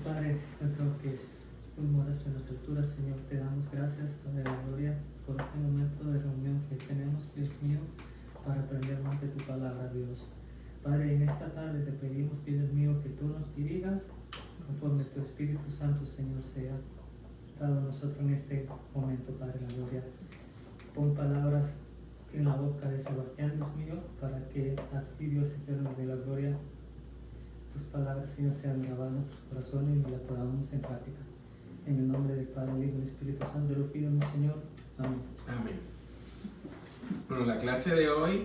Padre nuestro que tú moras en las alturas, Señor, te damos gracias, Padre de la gloria, por este momento de reunión que tenemos, Dios mío, para aprender más de tu palabra, Dios. Padre, en esta tarde te pedimos, Dios mío, que tú nos dirijas conforme tu Espíritu Santo, Señor, sea dado a nosotros en este momento, Padre de la gloria. Pon palabras en la boca de Sebastián, Dios mío, para que así, Dios eterno de la gloria, tus palabras, Señor, sean grabadas en nuestros corazones y las podamos en práctica. En el nombre del Padre, el Hijo y del Espíritu Santo lo pido, mi Señor. Amén. Amén. Bueno, la clase de hoy,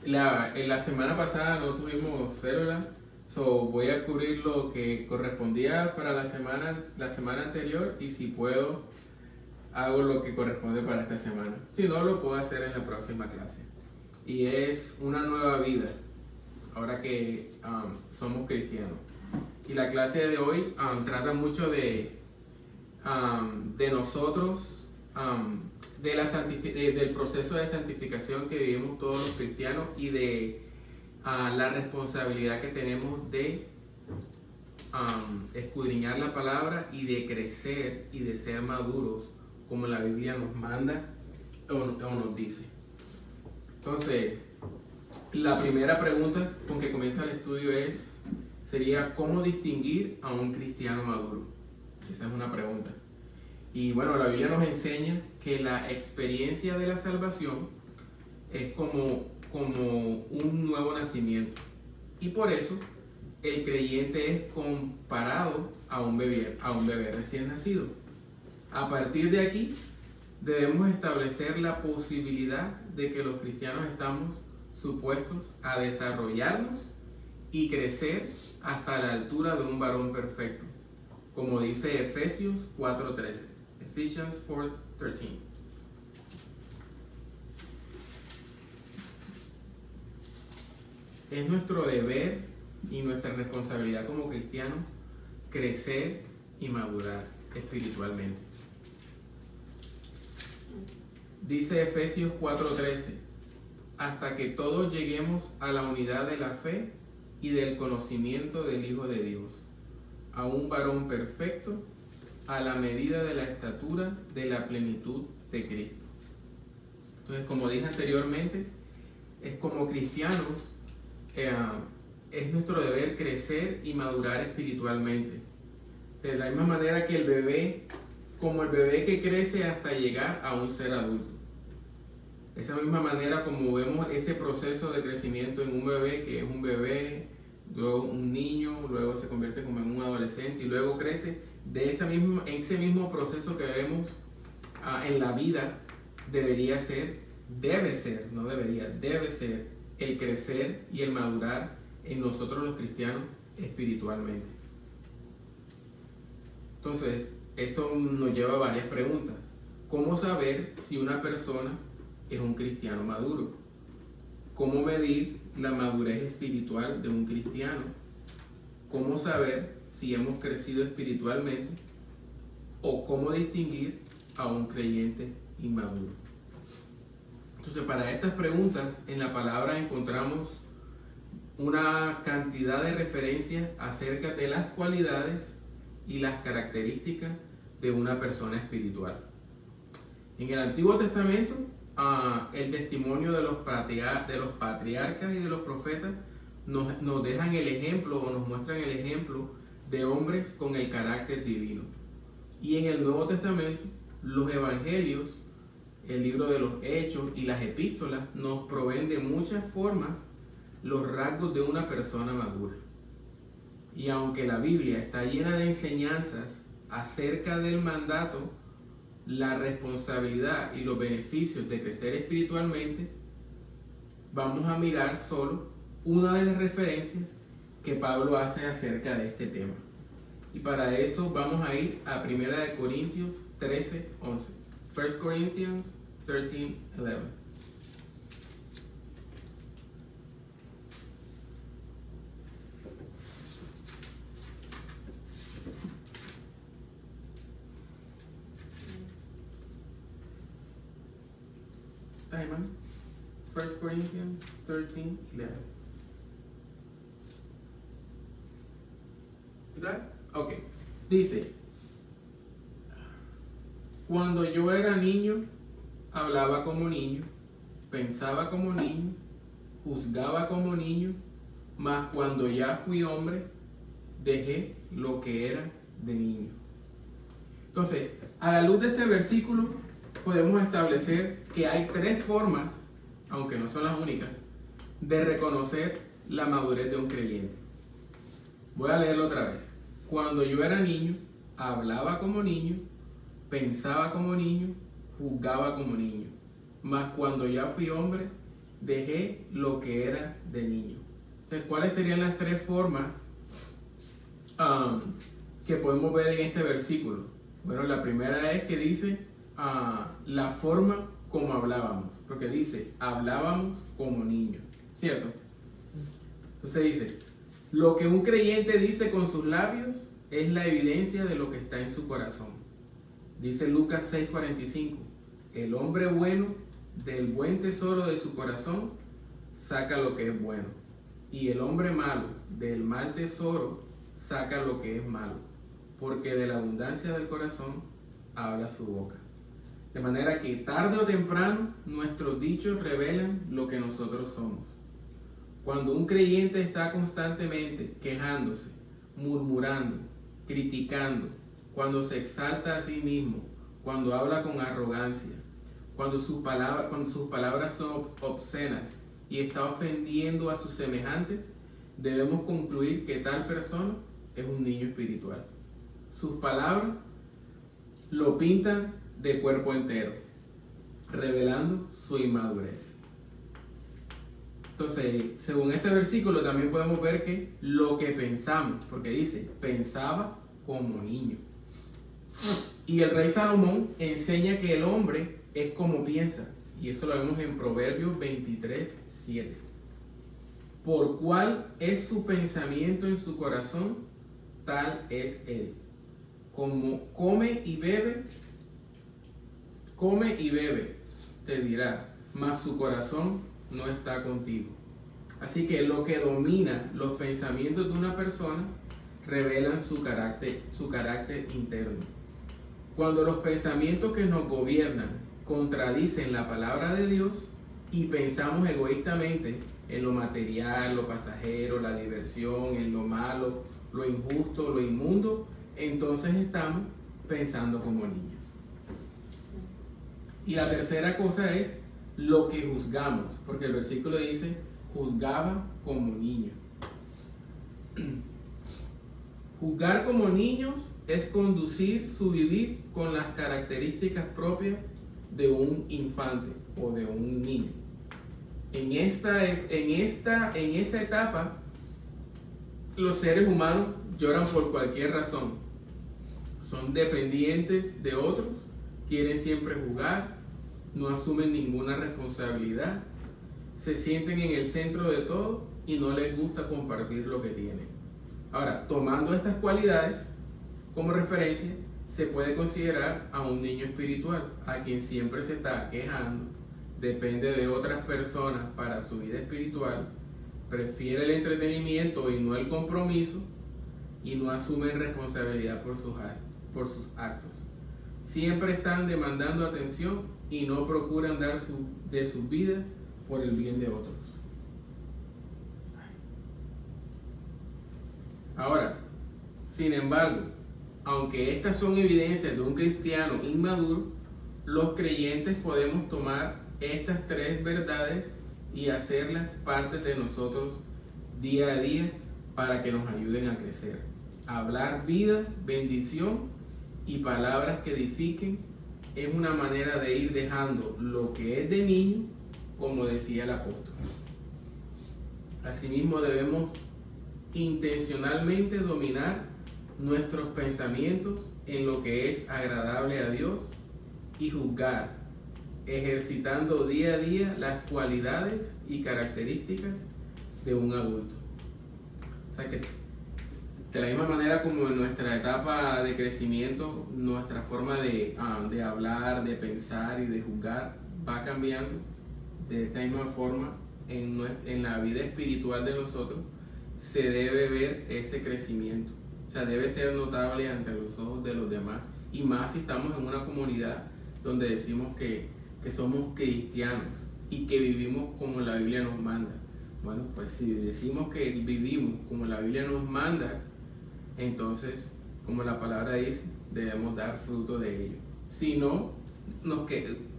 en la semana pasada no tuvimos célula, voy a cubrir lo que correspondía para la semana anterior, y si puedo, hago lo que corresponde para esta semana. Si no, lo puedo hacer en la próxima clase. Y es una nueva vida, ahora que somos cristianos. Y la clase de hoy trata mucho de nosotros, del proceso de santificación que vivimos todos los cristianos, y de la responsabilidad que tenemos de escudriñar la palabra y de crecer y de ser maduros como la Biblia nos manda o nos dice. Entonces, la primera pregunta con que comienza el estudio sería ¿cómo distinguir a un cristiano maduro? Esa es una pregunta. Y bueno, la Biblia nos enseña que la experiencia de la salvación es como un nuevo nacimiento. Y por eso el creyente es comparado a un bebé recién nacido. A partir de aquí debemos establecer la posibilidad de que los cristianos estamos supuestos a desarrollarnos y crecer hasta la altura de un varón perfecto, como dice Efesios 4:13. Ephesians 4:13. Es nuestro deber y nuestra responsabilidad como cristianos crecer y madurar espiritualmente. Dice Efesios 4:13, hasta que todos lleguemos a la unidad de la fe y del conocimiento del Hijo de Dios, a un varón perfecto, a la medida de la estatura de la plenitud de Cristo. Entonces, como dije anteriormente, es como cristianos, es nuestro deber crecer y madurar espiritualmente. De la misma manera que el bebé que crece hasta llegar a un ser adulto. De esa misma manera como vemos ese proceso de crecimiento en un bebé, que es un bebé, luego un niño, luego se convierte como en un adolescente y luego crece. En ese mismo proceso que vemos en la vida debe ser el crecer y el madurar en nosotros los cristianos espiritualmente. Entonces, esto nos lleva a varias preguntas. ¿Cómo saber si una persona es un cristiano maduro? ¿Cómo medir la madurez espiritual de un cristiano? ¿Cómo saber si hemos crecido espiritualmente? ¿O cómo distinguir a un creyente inmaduro? Entonces, para estas preguntas, en la palabra encontramos una cantidad de referencias acerca de las cualidades y las características de una persona espiritual. En el Antiguo Testamento, el testimonio de los patriarcas y de los profetas nos dejan el ejemplo, o nos muestran el ejemplo de hombres con el carácter divino. Y en el Nuevo Testamento, los evangelios, el libro de los Hechos y las epístolas nos proveen de muchas formas los rasgos de una persona madura. Y aunque la Biblia está llena de enseñanzas acerca del mandato, la responsabilidad y los beneficios de crecer espiritualmente, vamos a mirar solo una de las referencias que Pablo hace acerca de este tema. Y para eso vamos a ir a 1 Corintios 13:11. 1 Corinthians 13:11. Simon, 1 Corinthians 13:11. You got it? Ok, dice, cuando yo era niño, hablaba como niño, pensaba como niño, juzgaba como niño, mas cuando ya fui hombre, dejé lo que era de niño. Entonces, a la luz de este versículo, podemos establecer que hay tres formas, aunque no son las únicas, de reconocer la madurez de un creyente. Voy a leerlo otra vez. Cuando yo era niño, hablaba como niño, pensaba como niño, juzgaba como niño. Mas cuando ya fui hombre, dejé lo que era de niño. Entonces, ¿cuáles serían las tres formas que podemos ver en este versículo? Bueno, la primera es que dice la forma como hablábamos, porque dice, hablábamos como niños, ¿cierto? Entonces dice, lo que un creyente dice con sus labios es la evidencia de lo que está en su corazón. Dice Lucas 6:45, el hombre bueno del buen tesoro de su corazón saca lo que es bueno, y el hombre malo del mal tesoro saca lo que es malo, porque de la abundancia del corazón habla su boca. De manera que tarde o temprano nuestros dichos revelan lo que nosotros somos. Cuando un creyente está constantemente quejándose, murmurando, criticando, cuando se exalta a sí mismo, cuando habla con arrogancia, cuando sus palabras son obscenas y está ofendiendo a sus semejantes, debemos concluir que tal persona es un niño espiritual. Sus palabras lo pintan de cuerpo entero, revelando su inmadurez. Entonces, según este versículo también podemos ver que lo que pensamos, porque dice, pensaba como niño. Y el rey Salomón enseña que el hombre es como piensa, y eso lo vemos en Proverbios 23:7. Por cuál es su pensamiento en su corazón, tal es él. Como come y bebe, te dirá, mas su corazón no está contigo. Así que lo que domina los pensamientos de una persona revelan su carácter interno. Cuando los pensamientos que nos gobiernan contradicen la palabra de Dios y pensamos egoístamente en lo material, lo pasajero, la diversión, en lo malo, lo injusto, lo inmundo, entonces estamos pensando como niños. Y la tercera cosa es lo que juzgamos, porque el versículo dice, juzgaba como niño. Juzgar como niños es conducir su vivir con las características propias de un infante o de un niño. En esa etapa, los seres humanos lloran por cualquier razón. Son dependientes de otros, quieren siempre jugar, no asumen ninguna responsabilidad, se sienten en el centro de todo y no les gusta compartir lo que tienen. Ahora, tomando estas cualidades como referencia, se puede considerar a un niño espiritual, a quien siempre se está quejando, depende de otras personas para su vida espiritual, prefiere el entretenimiento y no el compromiso, y no asumen responsabilidad por sus actos. Siempre están demandando atención y no procuran dar de sus vidas por el bien de otros. Ahora, sin embargo, aunque estas son evidencias de un cristiano inmaduro, los creyentes podemos tomar estas tres verdades y hacerlas parte de nosotros día a día para que nos ayuden a crecer. Hablar vida, bendición y palabras que edifiquen es una manera de ir dejando lo que es de niño, como decía el apóstol. Asimismo, debemos intencionalmente dominar nuestros pensamientos en lo que es agradable a Dios y juzgar, ejercitando día a día las cualidades y características de un adulto. O sea que de la misma manera como en nuestra etapa de crecimiento, nuestra forma de hablar, de pensar y de juzgar va cambiando, de esta misma forma en la vida espiritual de nosotros se debe ver ese crecimiento. O sea, debe ser notable ante los ojos de los demás. Y más si estamos en una comunidad donde decimos que somos cristianos y que vivimos como la Biblia nos manda. Bueno, pues si decimos que vivimos como la Biblia nos manda, entonces, como la palabra dice, debemos dar fruto de ello. Si no,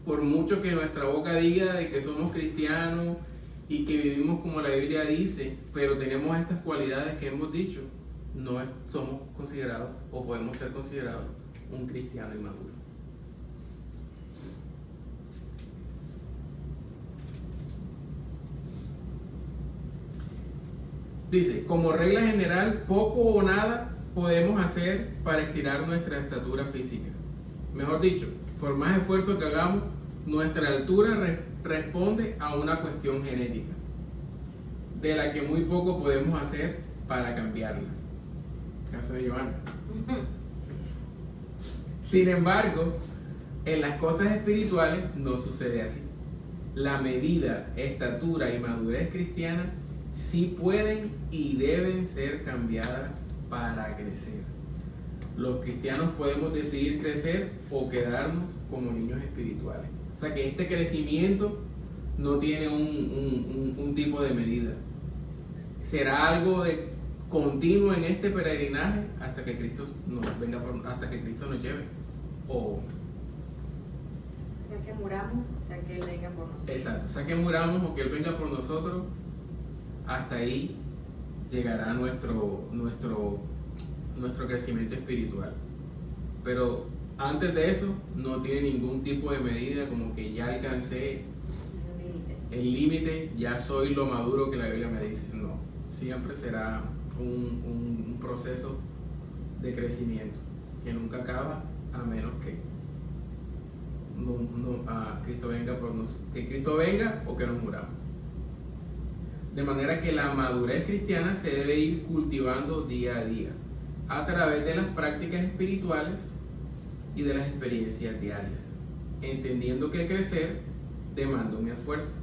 por mucho que nuestra boca diga de que somos cristianos y que vivimos como la Biblia dice, pero tenemos estas cualidades que hemos dicho, no somos considerados o podemos ser considerados un cristiano inmaduro. Dice, como regla general, poco o nada podemos hacer para estirar nuestra estatura física. Mejor dicho, por más esfuerzo que hagamos, nuestra altura responde a una cuestión genética, de la que muy poco podemos hacer para cambiarla. Caso de Joana. Sin embargo, en las cosas espirituales no sucede así. La medida, estatura y madurez cristiana sí pueden y deben ser cambiadas para crecer. Los cristianos podemos decidir crecer o quedarnos como niños espirituales. O sea que este crecimiento no tiene un tipo de medida. Será algo de continuo en este peregrinaje hasta que Cristo hasta que Cristo nos lleve. O sea que muramos, o sea que Él venga por nosotros. Exacto, o sea que muramos o que Él venga por nosotros, hasta ahí llegará nuestro crecimiento espiritual. Pero antes de eso no tiene ningún tipo de medida como que ya alcancé el límite, ya soy lo maduro que la Biblia me dice. No, siempre será un proceso de crecimiento que nunca acaba, a menos que Cristo venga que Cristo venga o que nos muramos. De manera que la madurez cristiana se debe ir cultivando día a día a través de las prácticas espirituales y de las experiencias diarias, entendiendo que crecer demanda un esfuerzo,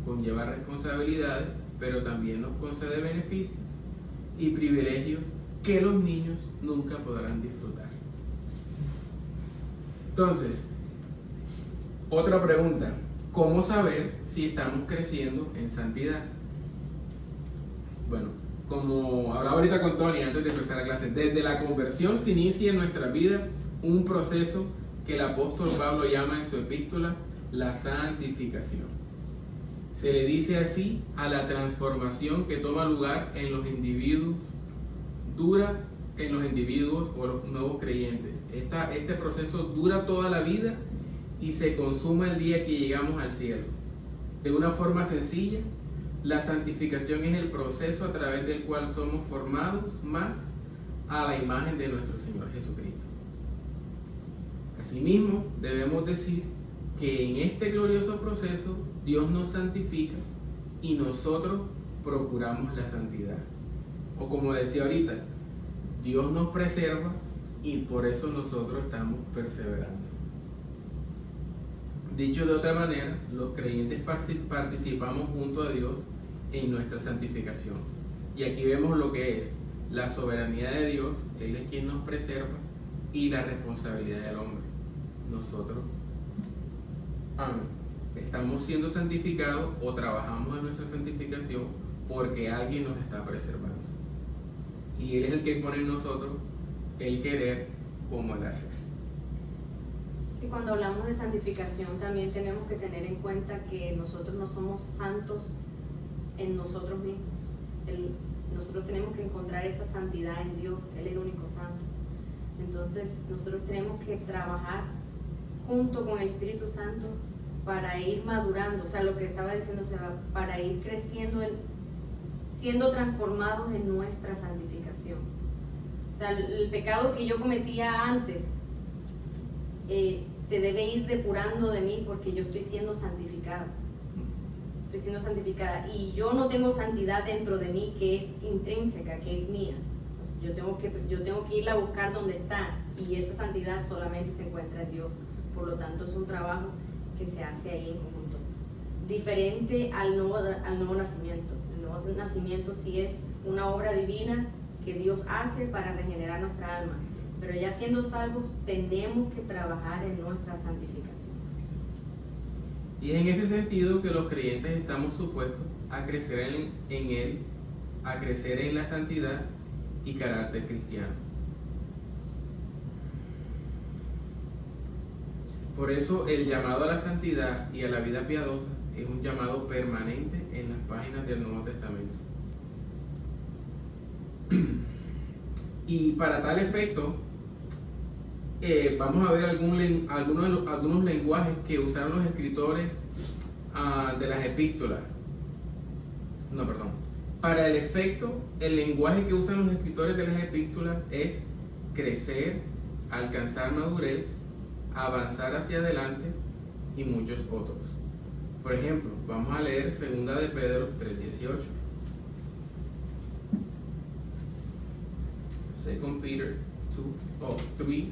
conlleva responsabilidades, pero también nos concede beneficios y privilegios que los niños nunca podrán disfrutar. Entonces, otra pregunta: ¿cómo saber si estamos creciendo en santidad? Bueno, como hablaba ahorita con Tony antes de empezar la clase, desde la conversión se inicia en nuestra vida un proceso que el apóstol Pablo llama en su epístola la santificación. Se le dice así a la transformación que toma lugar en los individuos, o los nuevos creyentes. Este proceso dura toda la vida y se consuma el día que llegamos al cielo. De una forma sencilla, la santificación es el proceso a través del cual somos formados más a la imagen de nuestro Señor Jesucristo. Asimismo, debemos decir que en este glorioso proceso Dios nos santifica y nosotros procuramos la santidad. O como decía ahorita, Dios nos preserva y por eso nosotros estamos perseverando. Dicho de otra manera, los creyentes participamos junto a Dios en nuestra santificación. Y aquí vemos lo que es la soberanía de Dios. Él es quien nos preserva, y la responsabilidad del hombre. Nosotros estamos siendo santificados o trabajamos en nuestra santificación porque alguien nos está preservando. Y Él es el que pone en nosotros el querer como el hacer. Y cuando hablamos de santificación también tenemos que tener en cuenta que nosotros no somos santos en nosotros mismos. Nosotros tenemos que encontrar esa santidad en Dios. Él es el único santo. Entonces nosotros tenemos que trabajar junto con el Espíritu Santo para ir madurando, o sea, lo que estaba diciendo Seba, para ir creciendo, siendo transformados en nuestra santificación. O sea, el pecado que yo cometía antes se debe ir depurando de mí porque yo estoy siendo santificada. Estoy siendo santificada y yo no tengo santidad dentro de mí que es intrínseca, que es mía. Yo tengo que irla a buscar donde está, y esa santidad solamente se encuentra en Dios. Por lo tanto, es un trabajo que se hace ahí en conjunto. Diferente al nuevo nacimiento. El nuevo nacimiento sí es una obra divina que Dios hace para regenerar nuestra alma. Pero ya siendo salvos, tenemos que trabajar en nuestra santificación. Y es en ese sentido que los creyentes estamos supuestos a crecer en Él, a crecer en la santidad y carácter cristiano. Por eso el llamado a la santidad y a la vida piadosa es un llamado permanente en las páginas del Nuevo Testamento. Y para tal efecto, vamos a ver algunos lenguajes que usaron los escritores de las epístolas. Para el efecto, el lenguaje que usan los escritores de las epístolas es crecer, alcanzar madurez, avanzar hacia adelante y muchos otros. Por ejemplo, vamos a leer 2 de Pedro 3:18. 2 Peter 3:18.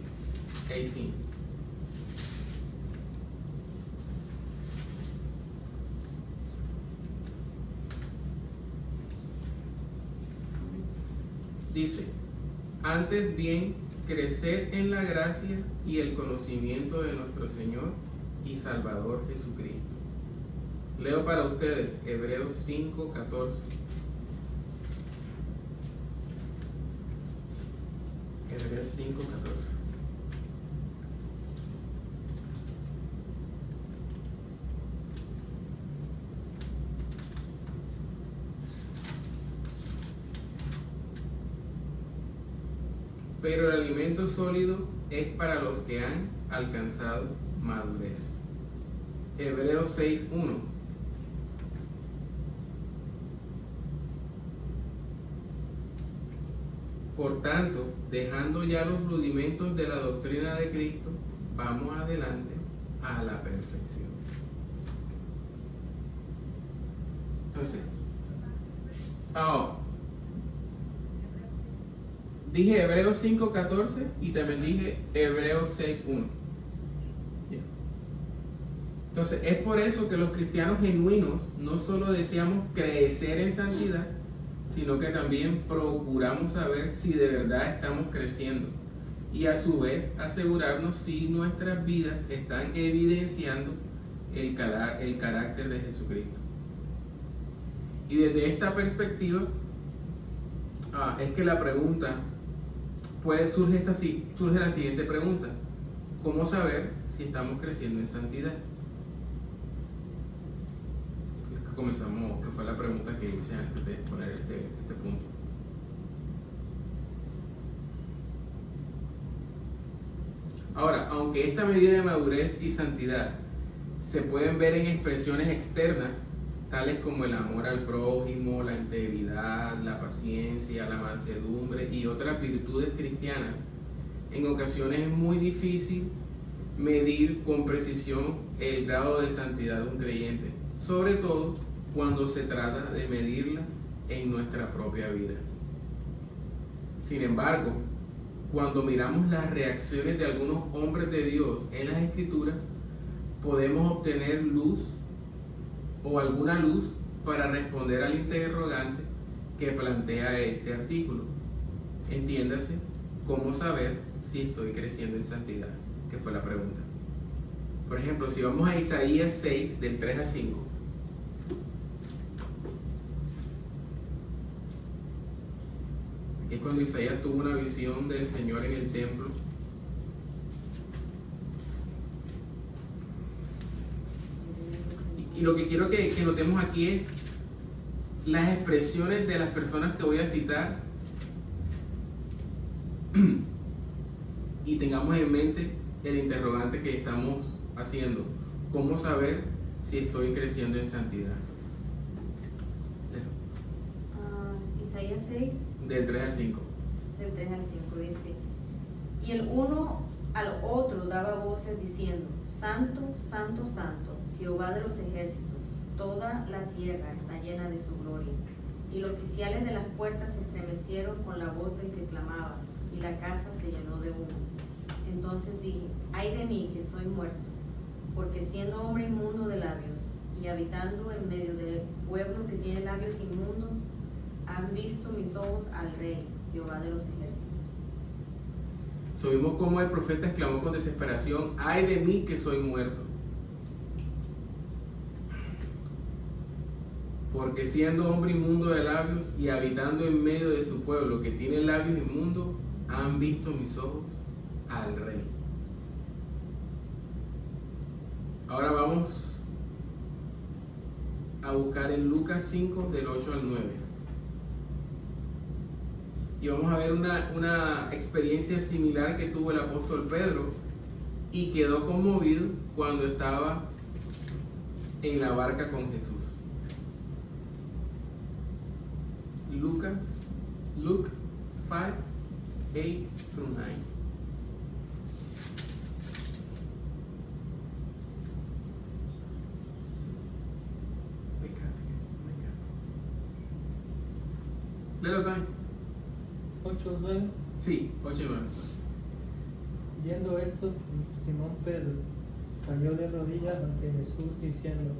Dice: antes bien, creced en la gracia y el conocimiento de nuestro Señor y Salvador Jesucristo. Leo para ustedes Hebreos 5:14. Hebreos 5:14. Pero el alimento sólido es para los que han alcanzado madurez. Hebreos 6:1. Por tanto, dejando ya los rudimentos de la doctrina de Cristo, vamos adelante a la perfección. Entonces, dije Hebreos 5:14 y también dije Hebreos 6:1. Entonces, es por eso que los cristianos genuinos no solo deseamos crecer en santidad, sino que también procuramos saber si de verdad estamos creciendo y a su vez asegurarnos si nuestras vidas están evidenciando el carácter de Jesucristo. Y desde esta perspectiva es que la pregunta surge la siguiente pregunta: ¿cómo saber si estamos creciendo en santidad? Comenzamos, que fue la pregunta que hice antes de exponer este punto. Ahora, aunque esta medida de madurez y santidad se pueden ver en expresiones externas, tales como el amor al prójimo, la integridad, la paciencia, la mansedumbre y otras virtudes cristianas, en ocasiones es muy difícil medir con precisión el grado de santidad de un creyente, sobre todo cuando se trata de medirla en nuestra propia vida. Sin embargo, cuando miramos las reacciones de algunos hombres de Dios en las Escrituras, podemos obtener luz o alguna luz para responder al interrogante que plantea este artículo. Entiéndase, ¿cómo saber si estoy creciendo en santidad? Que fue la pregunta. Por ejemplo, si vamos a Isaías 6, del 3 al 5. Es cuando Isaías tuvo una visión del Señor en el templo. Y lo que quiero que notemos aquí es las expresiones de las personas que voy a citar y tengamos en mente el interrogante que estamos haciendo: ¿cómo saber si estoy creciendo en santidad? Isaías 6 del 3 al 5. Del 3 al 5 dice: y el uno al otro daba voces diciendo: Santo, Santo, Santo, Jehová de los ejércitos, toda la tierra está llena de su gloria. Y los oficiales de las puertas se estremecieron con la voz del que clamaba, y la casa se llenó de humo. Entonces dije: ay de mí, que soy muerto, porque siendo hombre inmundo de labios, y habitando en medio de pueblo que tiene labios inmundos, han visto mis ojos al Rey, Jehová de los ejércitos. Vimos cómo el profeta exclamó con desesperación: ¡ay de mí que soy muerto! Porque siendo hombre inmundo de labios y habitando en medio de su pueblo que tiene labios inmundos, han visto mis ojos al Rey. Ahora vamos a buscar en Lucas 5 del 8 al 9. Y vamos a ver una experiencia similar que tuvo el apóstol Pedro y quedó conmovido cuando estaba en la barca con Jesús. Luke 5, 8 through 9. Léelo también. 8 o 9. Sí, 8 y 9. Viendo esto, Simón Pedro cayó de rodillas ante Jesús diciendo: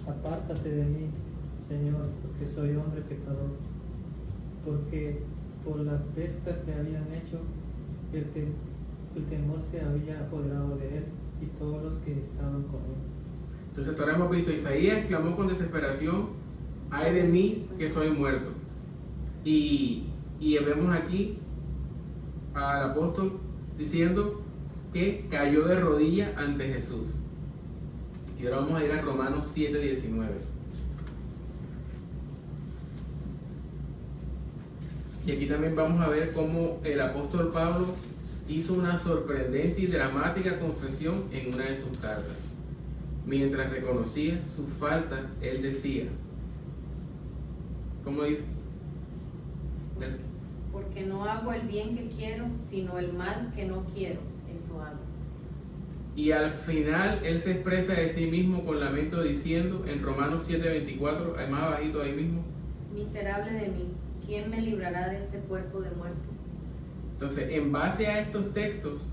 apártate de mí, Señor, porque soy hombre pecador. Porque por la pesca que habían hecho, el temor se había apoderado de él y todos los que estaban con él. Entonces ahora hemos visto: Isaías clamó con desesperación: ay de mí que soy muerto. Y vemos aquí al apóstol diciendo que cayó de rodillas ante Jesús. Y ahora vamos a ir a Romanos 7:19. Y aquí también vamos a ver cómo el apóstol Pablo hizo una sorprendente y dramática confesión en una de sus cartas. Mientras reconocía su falta, él decía, ¿cómo dice? Porque no hago el bien que quiero, sino el mal que no quiero, eso hago. Y al final él se expresa de sí mismo con lamento diciendo en Romanos 7:24, más abajito ahí mismo: miserable de mí, ¿quién me librará de este cuerpo de muerte? Entonces, en base a estos textos,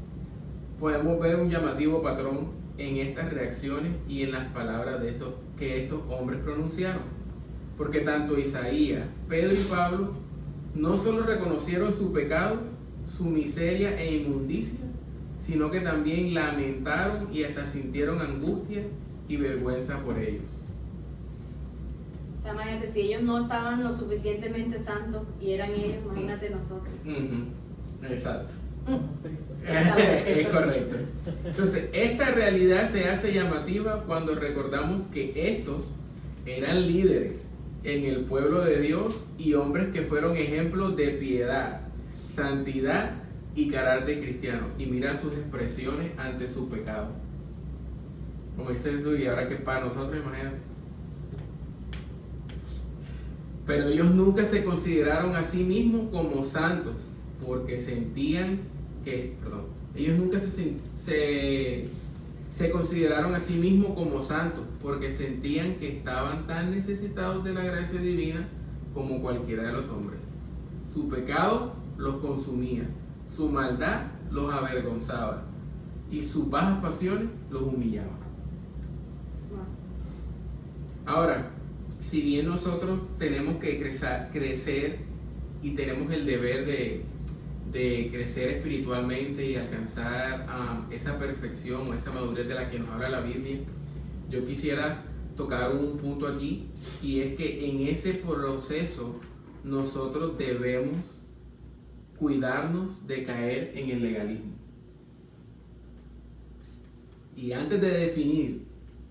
podemos ver un llamativo patrón en estas reacciones y en las palabras que estos hombres pronunciaron. Porque tanto Isaías, Pedro y Pablo no solo reconocieron su pecado, su miseria e inmundicia, sino que también lamentaron y hasta sintieron angustia y vergüenza por ellos. O sea, imagínate, si ellos no estaban lo suficientemente santos y eran ellos, imagínate nosotros. Exacto. Es correcto. Entonces, esta realidad se hace llamativa cuando recordamos que estos eran líderes en el pueblo de Dios y hombres que fueron ejemplos de piedad, santidad y carácter cristiano. Y mira sus expresiones ante su pecado. Como dice Jesús, y ahora que para nosotros, imagínate. Pero ellos nunca se consideraron a sí mismos como santos, porque sentían que, ellos nunca se consideraron a sí mismos como santos, porque sentían que estaban tan necesitados de la gracia divina como cualquiera de los hombres. Su pecado los consumía, su maldad los avergonzaba y sus bajas pasiones los humillaban. Ahora, si bien nosotros tenemos que crecer y tenemos el deber de crecer espiritualmente y alcanzar esa perfección o esa madurez de la que nos habla la Biblia, yo quisiera tocar un punto aquí, y es que en ese proceso nosotros debemos cuidarnos de caer en el legalismo. Y antes de definir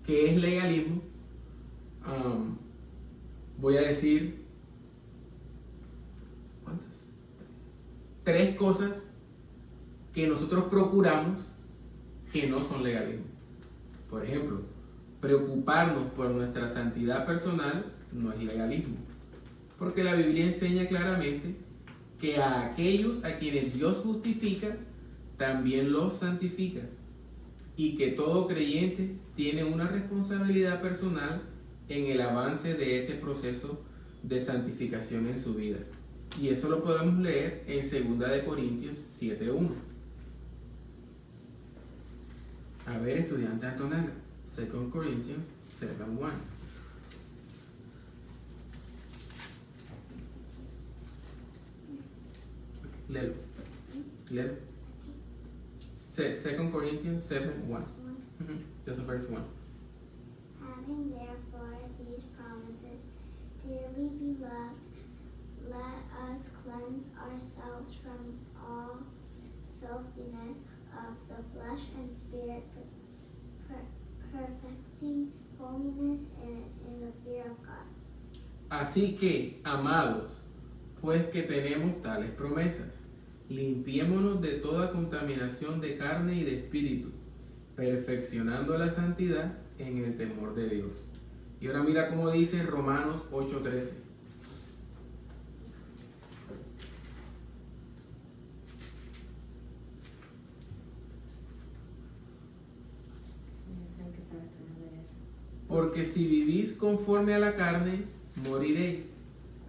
qué es legalismo, voy a decir tres cosas que nosotros procuramos que no son legalismo. Por ejemplo, preocuparnos por nuestra santidad personal no es legalismo, porque la Biblia enseña claramente que a aquellos a quienes Dios justifica, también los santifica, y que todo creyente tiene una responsabilidad personal en el avance de ese proceso de santificación en su vida. Y eso lo podemos leer en 2 de Corintios 7:1. A ver, estudiante Antonella, 2 Corinthians 7:1. Léelo. Léelo. 2 Corinthians 7:1. Just verse 1. Having therefore these promises, dearly beloved, let us cleanse ourselves from all filthiness of the flesh and spirit, perfecting holiness in the fear of God. Así que, amados, pues que tenemos tales promesas, limpiémonos de toda contaminación de carne y de espíritu, perfeccionando la santidad en el temor de Dios. Y ahora mira cómo dice Romanos 8:13. Porque si vivís conforme a la carne, moriréis.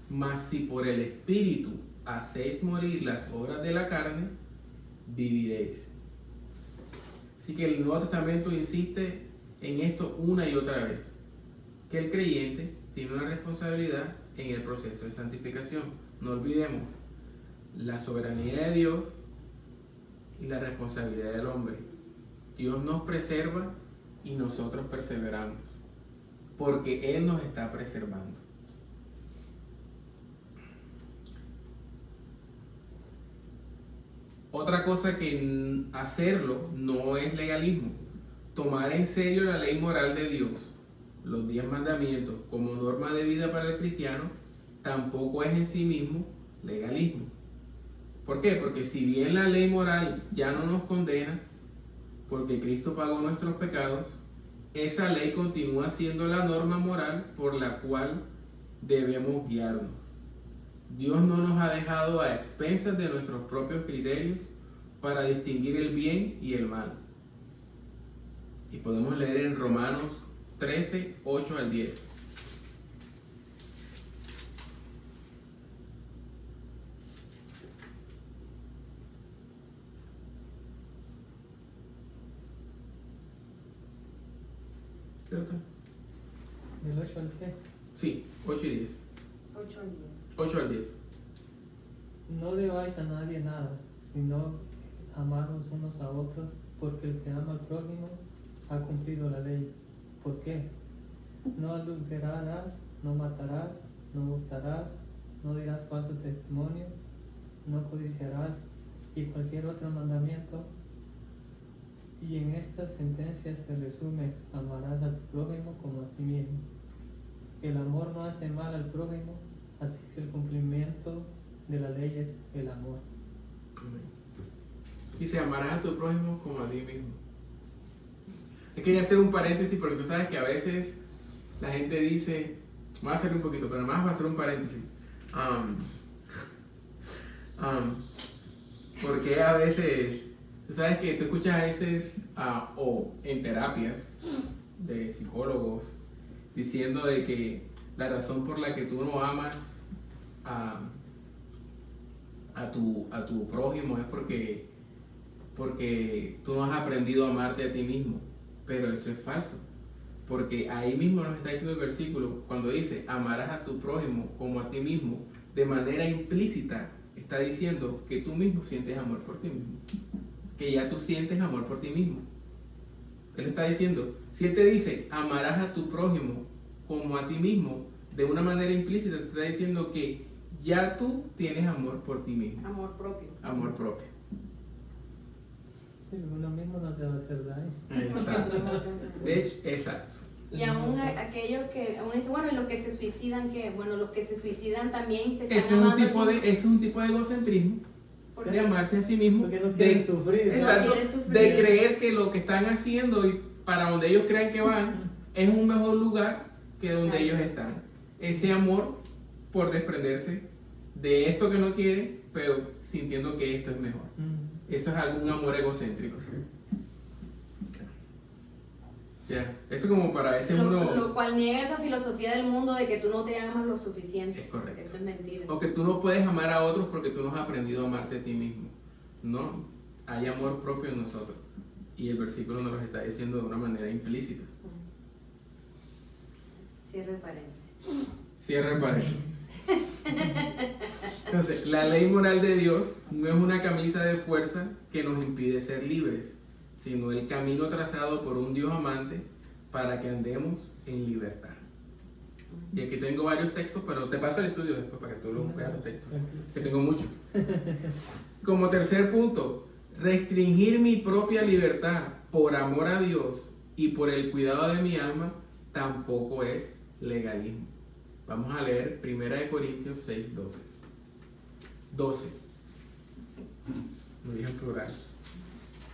Mas si por el Espíritu hacéis morir las obras de la carne, viviréis. Así que el Nuevo Testamento insiste en esto una y otra vez, que el creyente tiene una responsabilidad en el proceso de santificación. No olvidemos la soberanía de Dios y la responsabilidad del hombre. Dios nos preserva y nosotros perseveramos, porque Él nos está preservando. Otra cosa que hacerlo no es legalismo. Tomar en serio la ley moral de Dios, los 10 mandamientos, como norma de vida para el cristiano, tampoco es en sí mismo legalismo. ¿Por qué? Porque si bien la ley moral ya no nos condena, porque Cristo pagó nuestros pecados, esa ley continúa siendo la norma moral por la cual debemos guiarnos. Dios no nos ha dejado a expensas de nuestros propios criterios para distinguir el bien y el mal. Y podemos leer en Romanos 13, 8 al 10. Creo que. ¿Del 8 al qué? Sí, 8 y 10. 8 al 10. 8 al 10. No debáis a nadie nada, sino amaros unos a otros, porque el que ama al prójimo ha cumplido la ley. ¿Por qué? No adulterarás, no matarás, no hurtarás, no dirás falso testimonio, no codiciarás y cualquier otro mandamiento. Y en esta sentencia se resume: amarás a tu prójimo como a ti mismo. El amor no hace mal al prójimo, así que el cumplimiento de la ley es el amor. Dice, amarás a tu prójimo como a ti mismo. Yo quería hacer un paréntesis porque tú sabes que a veces la gente dice, voy a hacer un poquito, pero más voy a hacer un paréntesis. Porque a veces, tú sabes que tú escuchas a veces, o en terapias de psicólogos, diciendo de que la razón por la que tú no amas a tu prójimo es porque tú no has aprendido a amarte a ti mismo. Pero eso es falso, porque ahí mismo nos está diciendo el versículo, cuando dice amarás a tu prójimo como a ti mismo, de manera implícita está diciendo que tú mismo sientes amor por ti mismo, que ya tú sientes amor por ti mismo. Él está diciendo, si él te dice amarás a tu prójimo como a ti mismo, de una manera implícita te está diciendo que ya tú tienes amor por ti mismo. Amor propio. Amor propio. Sí, uno mismo no se va a hacer daño. Exacto. De hecho, exacto. Y aún aquellos que aún dice, bueno, y los que se suicidan, que bueno, los que se suicidan también se están Es un amando tipo así. es un tipo de egocentrismo, ¿Por de qué? amarse a sí mismo, Porque no quieren de, sufrir. exacto, No quieren sufrir. de creer que lo que están haciendo y para donde ellos creen que van es un mejor lugar que donde ellos están. Ese amor por desprenderse de esto que no quieren, pero sintiendo que esto es mejor. Eso es algún amor egocéntrico. Ya, eso como para veces uno... Lo cual niega esa filosofía del mundo de que tú no te amas lo suficiente. Es correcto. Eso es mentira. O que tú no puedes amar a otros porque tú no has aprendido a amarte a ti mismo. No, hay amor propio en nosotros. Y el versículo nos lo está diciendo de una manera implícita. Cierre el paréntesis. Cierra el paréntesis. Entonces, la ley moral de Dios no es una camisa de fuerza que nos impide ser libres, sino el camino trazado por un Dios amante para que andemos en libertad. Y aquí tengo varios textos, pero te paso el estudio después para que tú los veas los textos, que tengo muchos. Como tercer punto, restringir mi propia libertad por amor a Dios y por el cuidado de mi alma tampoco es legalismo. Vamos a leer 1 Corintios 6, 12. No dije en plural.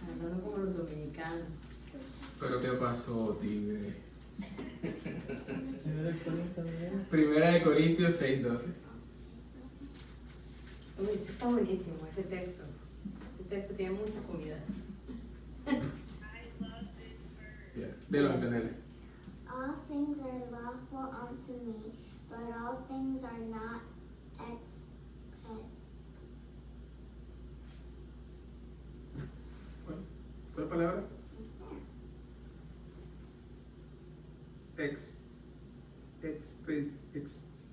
Hablando como los dominicanos. Pero ¿qué pasó, tigre? 1 1 Corintios 6, 12. Uy, ese está buenísimo, ese texto. Ese texto tiene mucha comida. Dilo, Antonella. All things are lawful unto me, but all things are not ¿Cuál palabra?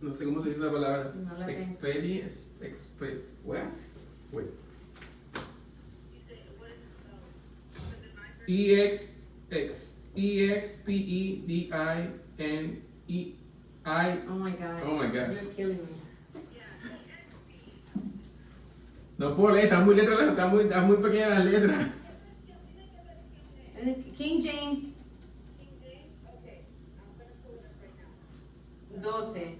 No sé cómo se dice la palabra. No la tengo. What? Wait. EXPEDINEI. Oh my gosh. Oh my gosh. You're killing me. No puedo leer, están muy pequeñas las letras. King James 12.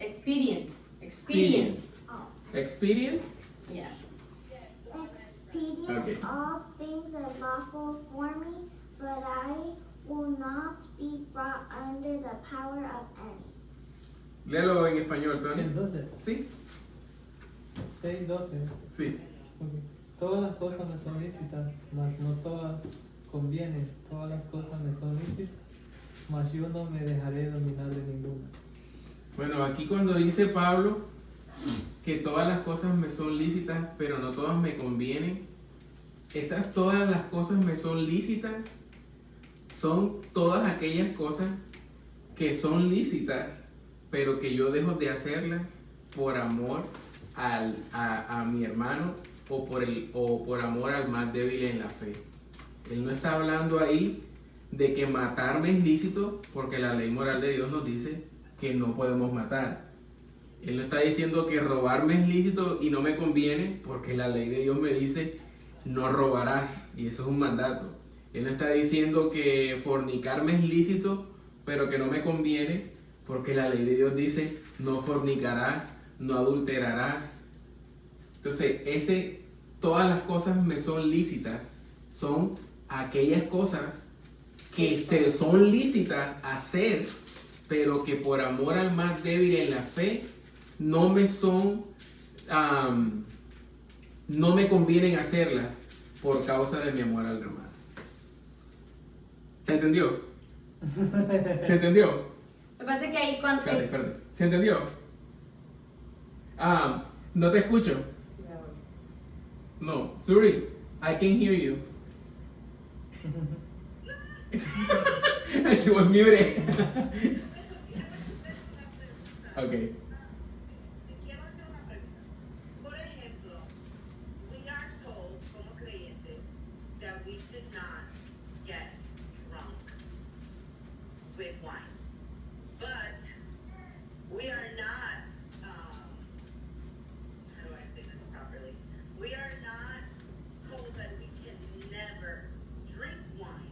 Expedient. Expedient? Yeah. expedient. Okay. All things are lawful for me, but I will not be brought under the power of any. Léelo en español, Tony. El 12. Sí, 6, 12. sí. Ok. Todas las cosas me son lícitas, mas no todas convienen. Todas las cosas me son lícitas, mas yo no me dejaré dominar de ninguna. Bueno, aquí cuando dice Pablo que todas las cosas me son lícitas, pero no todas me convienen, esas todas las cosas me son lícitas, son todas aquellas cosas que son lícitas, pero que yo dejo de hacerlas por amor a mi hermano o por amor al más débil en la fe. Él no está hablando ahí de que matarme es lícito, porque la ley moral de Dios nos dice que no podemos matar. Él no está diciendo que robarme es lícito y no me conviene, porque la ley de Dios me dice no robarás, y eso es un mandato. Él no está diciendo que fornicarme es lícito, pero que no me conviene, porque la ley de Dios dice no fornicarás, no adulterarás. Entonces, todas las cosas me son lícitas, son aquellas cosas que se son lícitas hacer, pero que por amor al más débil en la fe no me son, no me convienen hacerlas por causa de mi amor al hermano. ¿Se entendió? ¿Se entendió? Lo que pasa es que ahí cuando... Espérate. ¿Se entendió? No te escucho. No, Suri, I can hear you. She was muted. Okay. Te quiero hacer una pregunta. Por ejemplo, we are told como creyentes that we should not get drunk with wine. But we are not, how do I say this properly? We are not told that we can never drink wine.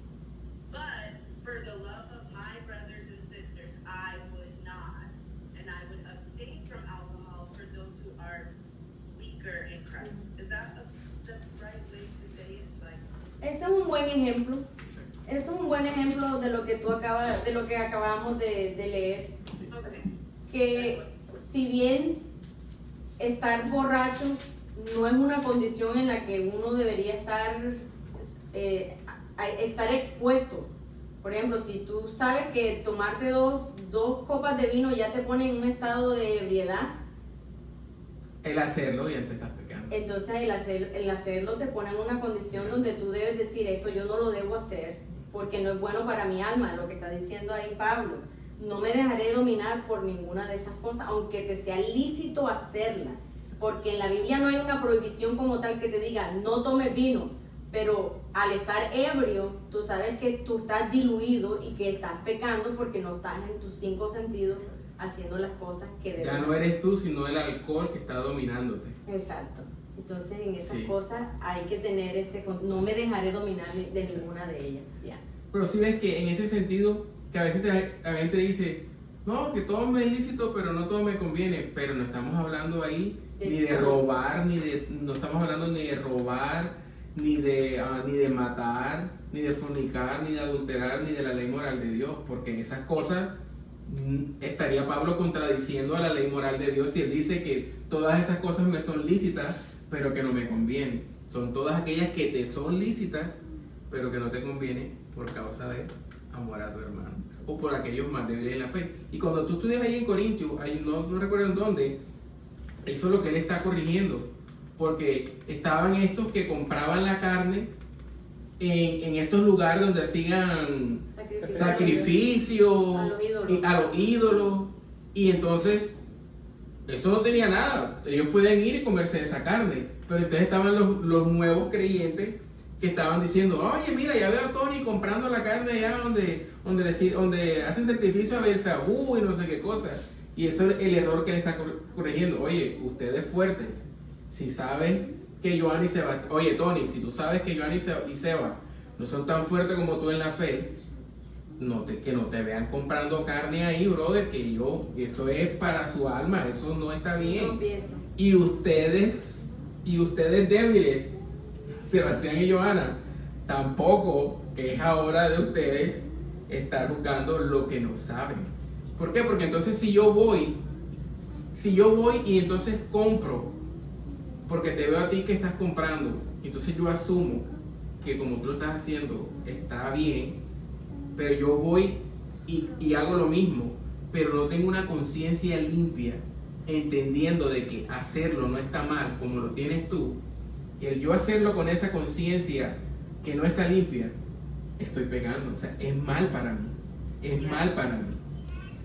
But for the love of my brothers and sisters, I would not. And I would abstain from alcohol for those who are weaker in Christ. Is that the right way to say it? Ese es un buen ejemplo. Ese es un buen ejemplo de lo que de lo que acabamos de leer. Okay. Que si bien estar borracho no es una condición en la que uno debería estar expuesto. Por ejemplo, si tú sabes que tomarte dos copas de vino ya te pone en un estado de ebriedad, El hacerlo ya te estás pecando. entonces el hacerlo te pone en una condición donde tú debes decir, esto yo no lo debo hacer porque no es bueno para mi alma, lo que está diciendo ahí Pablo. No me dejaré dominar por ninguna de esas cosas, aunque te sea lícito hacerla. porque en la Biblia no hay una prohibición como tal que te diga no tomes vino, pero al estar ebrio, tú sabes que tú estás diluido y que estás pecando porque no estás en tus 5 sentidos haciendo las cosas que debes. Ya no eres tú, sino el alcohol que está dominándote. Exacto. Entonces en esas Sí. cosas hay que tener no me dejaré dominar de ninguna de ellas. Ya. Pero si ves que en ese sentido, que a veces la gente dice, no, que todo me es lícito, pero no todo me conviene. Pero no estamos hablando ahí ni de robar, no estamos hablando ni de robar, ni de matar, ni de fornicar, ni de adulterar, ni de la ley moral de Dios. Porque en esas cosas estaría Pablo contradiciendo a la ley moral de Dios si él dice que todas esas cosas me son lícitas, pero que no me convienen. Son todas aquellas que te son lícitas, pero que no te convienen por causa de amor a tu hermano o por aquellos más débiles en la fe. Y cuando tú estudias ahí en Corintios, ahí no recuerdo en dónde, eso es lo que él está corrigiendo, porque estaban estos que compraban la carne en estos lugares donde hacían sacrificios a los ídolos, y entonces eso no tenía nada, ellos pueden ir y comerse esa carne, pero entonces estaban los nuevos creyentes que estaban diciendo, oye, mira, ya veo a Tony comprando la carne allá donde hacen sacrificio a Beelzebú y no sé qué cosas. Y eso es el error que le está corrigiendo. Oye, ustedes fuertes, si saben que Joan y Seba, oye Tony, si tú sabes que Joan y Seba no son tan fuertes como tú en la fe, que no te vean comprando carne ahí, brother, eso es para su alma, eso no está bien. Y ustedes débiles, Sebastián y Joana, tampoco, que es ahora de ustedes estar juzgando lo que no saben. ¿Por qué? Porque entonces si yo voy y entonces compro, porque te veo a ti que estás comprando, entonces yo asumo que como tú lo estás haciendo está bien, pero yo voy y hago lo mismo, pero no tengo una conciencia limpia, entendiendo de que hacerlo no está mal como lo tienes tú. Y el yo hacerlo con esa conciencia que no está limpia, estoy pecando. O sea, es mal para mí. Es mal para mí.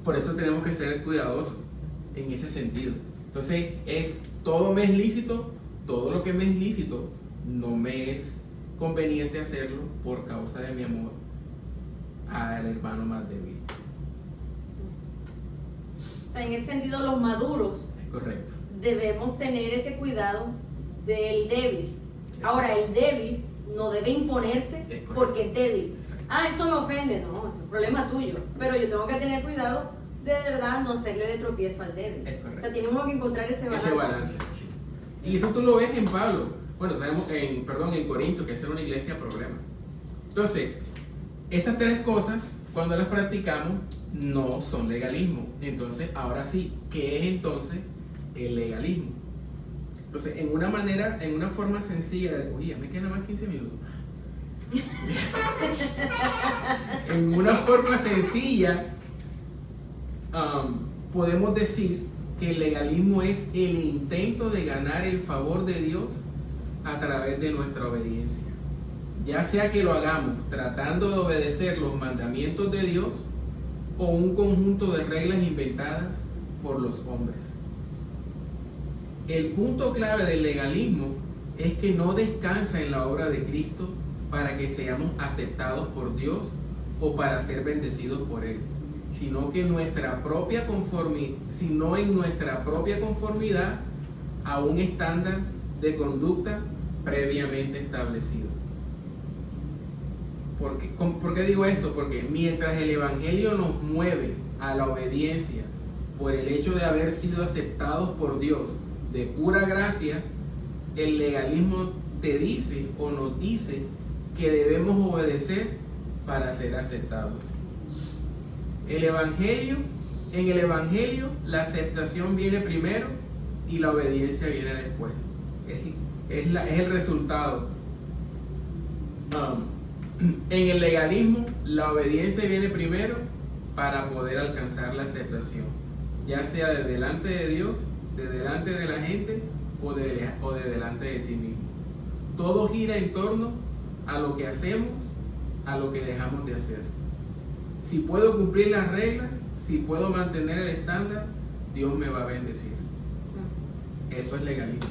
Por eso tenemos que ser cuidadosos en ese sentido. Entonces, todo me es lícito, todo lo que me es lícito, no me es conveniente hacerlo por causa de mi amor al hermano más débil. O sea, en ese sentido, los maduros Correcto. debemos tener ese cuidado del débil. Ahora, el débil no debe imponerse porque es débil. Exacto. Esto me ofende, no, es un problema tuyo. Pero yo tengo que tener cuidado de verdad no serle de tropiezo al débil. O sea, tiene uno que encontrar ese balance. Sí. Y eso tú lo ves en Pablo. Bueno, sabemos en Corintios, que es una iglesia problema. Entonces, estas 3 cosas, cuando las practicamos, no son legalismo. Entonces, ahora sí, ¿qué es entonces el legalismo? Entonces, en una forma sencilla de, oye, ya me quedan más 15 minutos. En una forma sencilla, podemos decir que el legalismo es el intento de ganar el favor de Dios a través de nuestra obediencia. Ya sea que lo hagamos tratando de obedecer los mandamientos de Dios o un conjunto de reglas inventadas por los hombres. El punto clave del legalismo es que no descansa en la obra de Cristo para que seamos aceptados por Dios o para ser bendecidos por Él, sino en nuestra propia conformidad a un estándar de conducta previamente establecido. ¿Por qué digo esto? Porque mientras el Evangelio nos mueve a la obediencia por el hecho de haber sido aceptados por Dios de pura gracia, el legalismo te dice o nos dice que debemos obedecer para ser aceptados. En el Evangelio la aceptación viene primero y la obediencia viene después. Es el resultado. En el legalismo la obediencia viene primero para poder alcanzar la aceptación, ya sea de delante de Dios, de delante de la gente o de delante de ti mismo. Todo gira en torno a lo que hacemos, a lo que dejamos de hacer. Si puedo cumplir las reglas, si puedo mantener el estándar, Dios me va a bendecir. Eso es legalismo.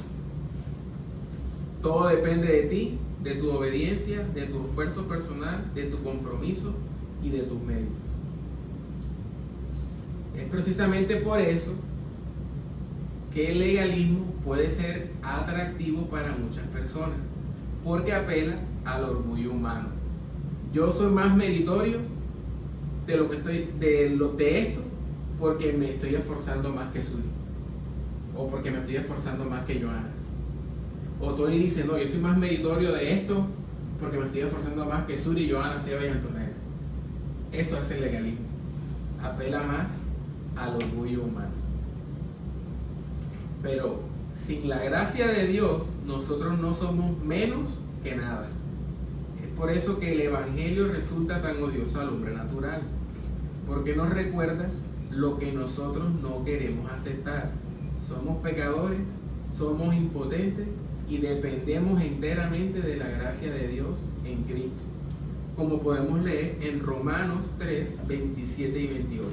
Todo depende de ti, de tu obediencia, de tu esfuerzo personal, de tu compromiso y de tus méritos. Es precisamente por eso que el legalismo puede ser atractivo para muchas personas, porque apela al orgullo humano. Yo soy más meritorio de lo que estoy de esto porque me estoy esforzando más que Suri, o porque me estoy esforzando más que Joana. O Tony dice, no, yo soy más meritorio de esto porque me estoy esforzando más que Suri, Joana, Seba y Antonella. Eso es el legalismo. Apela más al orgullo humano. Pero sin la gracia de Dios, nosotros no somos menos que nada. Es por eso que el Evangelio resulta tan odioso al hombre natural, porque nos recuerda lo que nosotros no queremos aceptar. Somos pecadores, somos impotentes y dependemos enteramente de la gracia de Dios en Cristo, como podemos leer en Romanos 3, 27 y 28.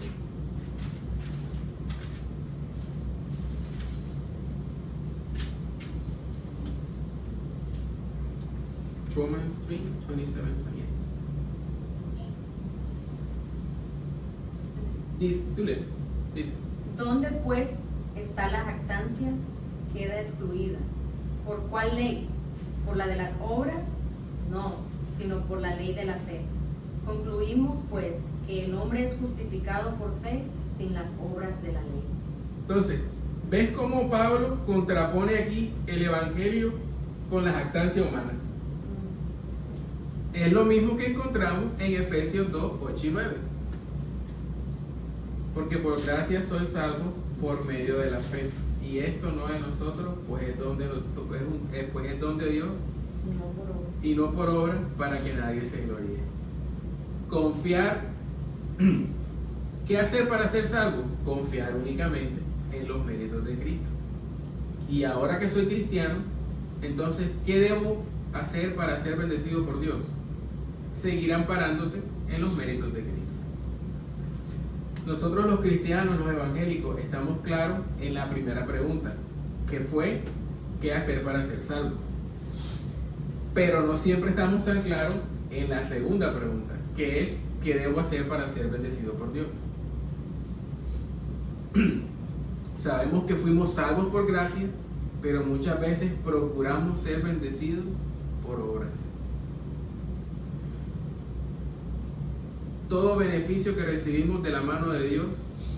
Romans 3, 27, 28. Dice, ¿Dónde pues está la jactancia? Queda excluida. ¿Por cuál ley? ¿Por la de las obras? No, sino por la ley de la fe. Concluimos pues que el hombre es justificado por fe sin las obras de la ley. Entonces, ¿ves cómo Pablo contrapone aquí el Evangelio con la jactancia humana? Es lo mismo que encontramos en Efesios 2, 8 y 9. Porque por gracia sois salvos por medio de la fe. Y esto no de nosotros, pues es don de Dios y no por obra, para que nadie se gloríe. Confiar. ¿Qué hacer para ser salvo? Confiar únicamente en los méritos de Cristo. Y ahora que soy cristiano, entonces, ¿qué debo hacer para ser bendecido por Dios? Seguir amparándote en los méritos de Cristo. Nosotros los cristianos, los evangélicos, estamos claros en la primera pregunta, que fue ¿qué hacer para ser salvos? Pero no siempre estamos tan claros en la segunda pregunta, que es ¿qué debo hacer para ser bendecido por Dios? Sabemos que fuimos salvos por gracia, pero muchas veces procuramos ser bendecidos por obras. Todo beneficio que recibimos de la mano de Dios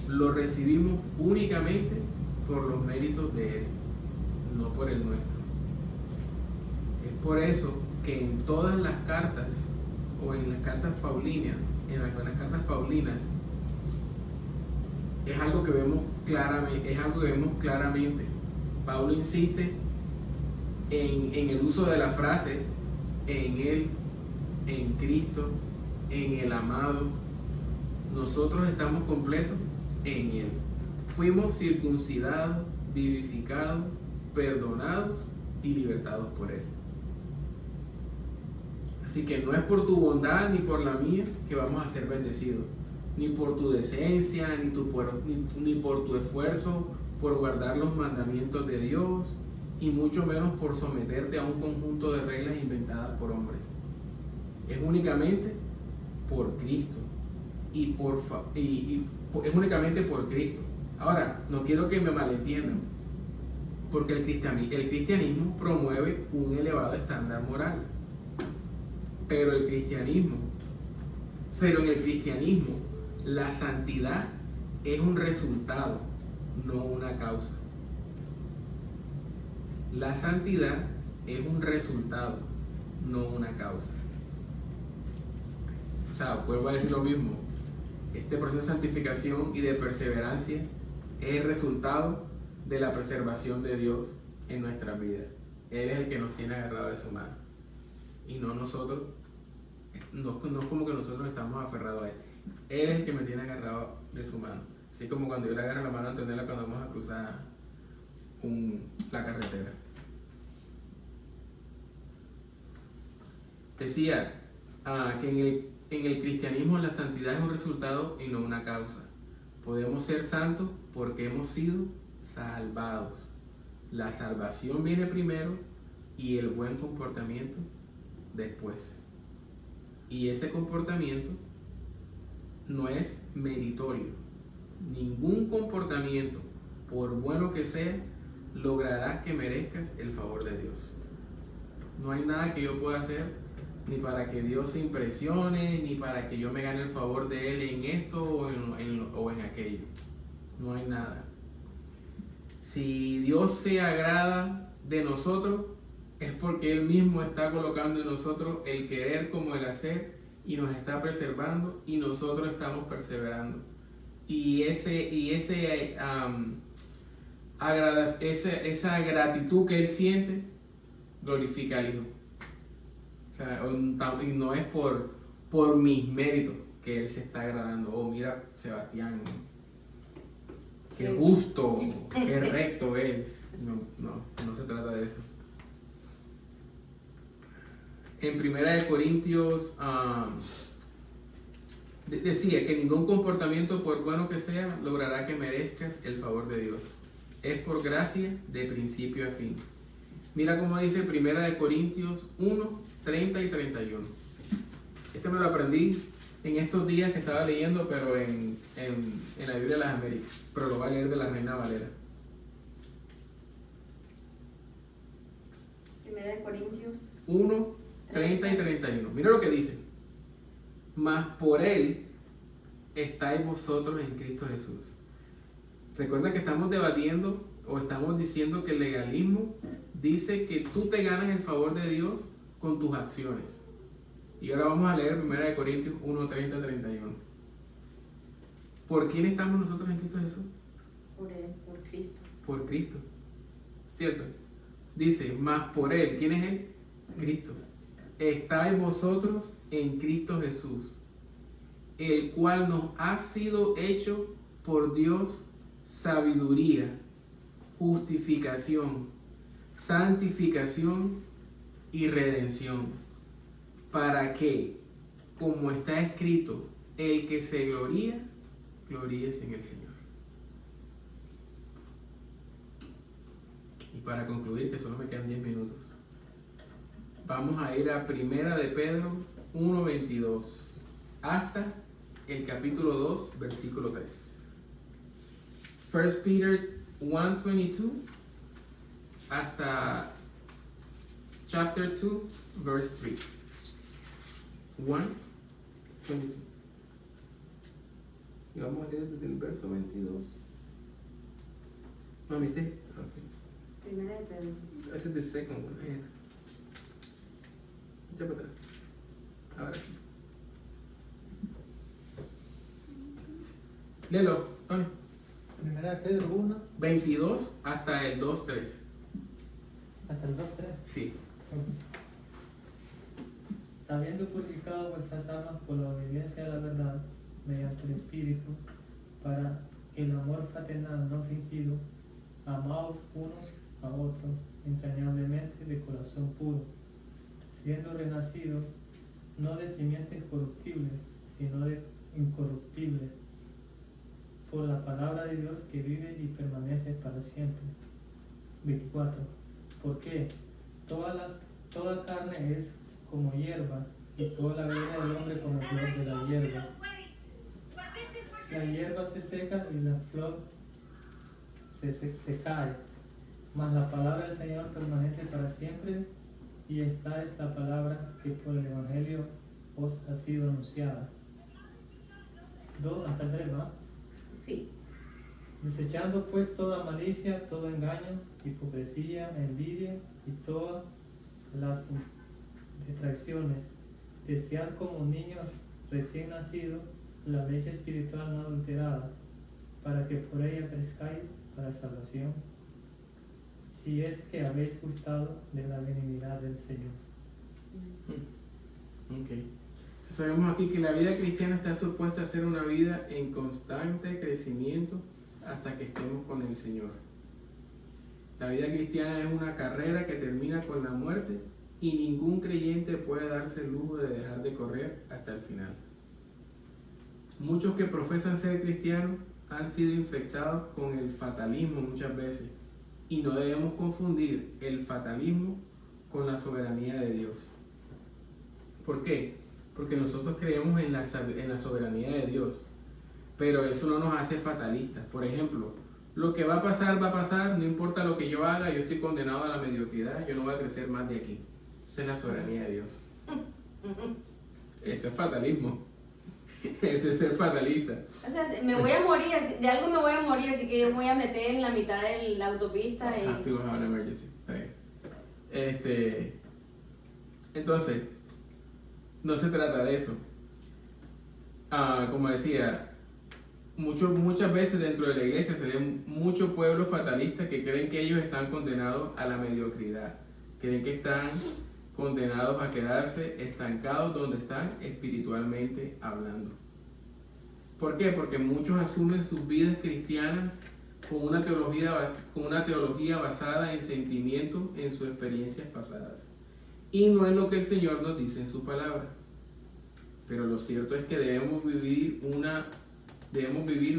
lo recibimos únicamente por los méritos de Él, no por el nuestro. Es por eso que en todas las cartas, o en las cartas paulinas, en algunas cartas paulinas, es algo que vemos claramente. Pablo insiste en el uso de la frase en Él, en Cristo, en el amado. Nosotros estamos completos en Él. Fuimos circuncidados, vivificados, perdonados y libertados por Él. Así que no es por tu bondad ni por la mía que vamos a ser bendecidos, ni por tu decencia, ni por tu esfuerzo por guardar los mandamientos de Dios, y mucho menos por someterte a un conjunto de reglas inventadas por hombres. Es únicamente por Cristo es únicamente por Cristo. Ahora, no quiero que me malentiendan, porque el cristianismo promueve un elevado estándar moral, pero en el cristianismo la santidad es un resultado, no una causa. La santidad es un resultado, no una causa. O sea, vuelvo a decir lo mismo. Este proceso de santificación y de perseverancia es el resultado de la preservación de Dios en nuestras vidas. Él es el que nos tiene agarrado de su mano, y no nosotros. No es como que nosotros estamos aferrados a Él. Él es el que me tiene agarrado de su mano. Así como cuando yo le agarro la mano a Antonella cuando vamos a cruzar la carretera. Decía que en el cristianismo la santidad es un resultado y no una causa. Podemos ser santos porque hemos sido salvados. La salvación viene primero y el buen comportamiento después. Y ese comportamiento no es meritorio. Ningún comportamiento, por bueno que sea, logrará que merezcas el favor de Dios. No hay nada que yo pueda hacer ni para que Dios se impresione, ni para que yo me gane el favor de Él en esto o en aquello. No hay nada. Si Dios se agrada de nosotros, es porque Él mismo está colocando en nosotros el querer como el hacer y nos está preservando y nosotros estamos perseverando. Y esa gratitud que Él siente glorifica al Hijo. O sea, y no es por mis méritos que Él se está agradando. Oh, mira, Sebastián, qué justo, qué recto es. No se trata de eso. En 1 Corintios decía que ningún comportamiento, por bueno que sea, logrará que merezcas el favor de Dios. Es por gracia de principio a fin. Mira cómo dice 1 Corintios 1, 30 y 31. Este me lo aprendí en estos días que estaba leyendo, pero en la Biblia de las Américas. Pero lo voy a leer de la Reina Valera. 1 Corintios 1, 30 y 31. Mira lo que dice. Mas por Él estáis vosotros en Cristo Jesús. Recuerda que estamos debatiendo o estamos diciendo que el legalismo dice que tú te ganas el favor de Dios con tus acciones. Y ahora vamos a leer 1 Corintios 1, 30 y 31. ¿Por quién estamos nosotros en Cristo Jesús? por Él, por Cristo. Por Cristo. ¿Cierto? Dice, mas por Él. ¿Quién es Él? Cristo. Estáis vosotros en Cristo Jesús, el cual nos ha sido hecho por Dios sabiduría, justificación, santificación y redención, para que, como está escrito, el que se gloría, gloríese en el Señor. Y para concluir, que solo me quedan 10 minutos, vamos a ir a 1 de Pedro 1:22 hasta el capítulo 2, versículo 3. 1 Peter 1:22 hasta chapter 2, verse 3. 1:22. Y vamos a leer desde el verso 22. No, ¿viste? Okay. 1 de Pedro. Ese es the second one. Ahí está. Ya para atrás. Ahora sí. Léelo, Tony. 1 Pedro 1 22 hasta el 2:3. hasta el 2:3. Sí. Habiendo purificado vuestras almas por la obediencia a la verdad, mediante el Espíritu, para el amor fraternal no fingido, amaos unos a otros entrañablemente de corazón puro, siendo renacidos no de simiente corruptible, sino de incorruptible, por la palabra de Dios que vive y permanece para siempre. 24. Porque toda carne es como hierba, y toda la vida del hombre como flor de la hierba. La hierba se seca y la flor se cae, mas la palabra del Señor permanece para siempre. Y esta es la palabra que por el Evangelio os ha sido anunciada. 2 hasta el 3, ¿va? Sí. Desechando pues toda malicia, todo engaño, hipocresía, envidia y todas las detracciones, desead como niños recién nacidos la leche espiritual no adulterada, para que por ella crezcáis para salvación, si es que habéis gustado de la benignidad del Señor. Ok. Entonces sabemos aquí que la vida cristiana está supuesta a ser una vida en constante crecimiento hasta que estemos con el Señor. La vida cristiana es una carrera que termina con la muerte y ningún creyente puede darse el lujo de dejar de correr hasta el final. Muchos que profesan ser cristianos han sido infectados con el fatalismo muchas veces Y no debemos confundir el fatalismo con la soberanía de Dios. ¿Por qué? Porque nosotros creemos en la soberanía de Dios, pero eso no nos hace fatalistas. Por ejemplo, lo que va a pasar, no importa lo que yo haga, yo estoy condenado a la mediocridad, yo no voy a crecer más de aquí. Esa es la soberanía de Dios. Eso es fatalismo. Ese es ser fatalista. O sea, me voy a morir, de algo me voy a morir, así que yo me voy a meter en la mitad de la autopista y... Have to have an emergency. Entonces, no se trata de eso. Como decía, muchas veces dentro de la iglesia se ven muchos pueblos fatalistas que creen que ellos están condenados a la mediocridad. Creen que están condenados a quedarse estancados donde están espiritualmente hablando. ¿Por qué? Porque muchos asumen sus vidas cristianas con una teología basada en sentimientos, en sus experiencias pasadas, y no en lo que el Señor nos dice en su palabra. Pero lo cierto es que debemos vivir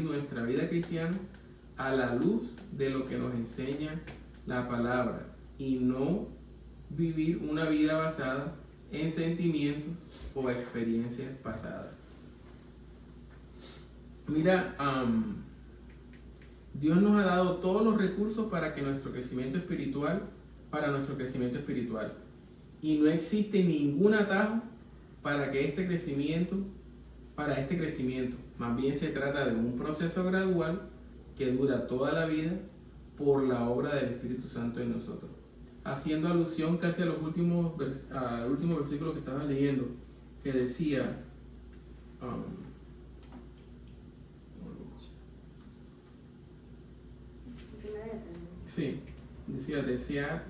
nuestra vida cristiana a la luz de lo que nos enseña la palabra, y no vivir una vida basada en sentimientos o experiencias pasadas. Mira, Dios nos ha dado todos los recursos para nuestro crecimiento espiritual, y no existe ningún atajo para este crecimiento. Más bien se trata de un proceso gradual que dura toda la vida por la obra del Espíritu Santo en nosotros. Haciendo alusión casi al último versículo que estaba leyendo, que decía, desear.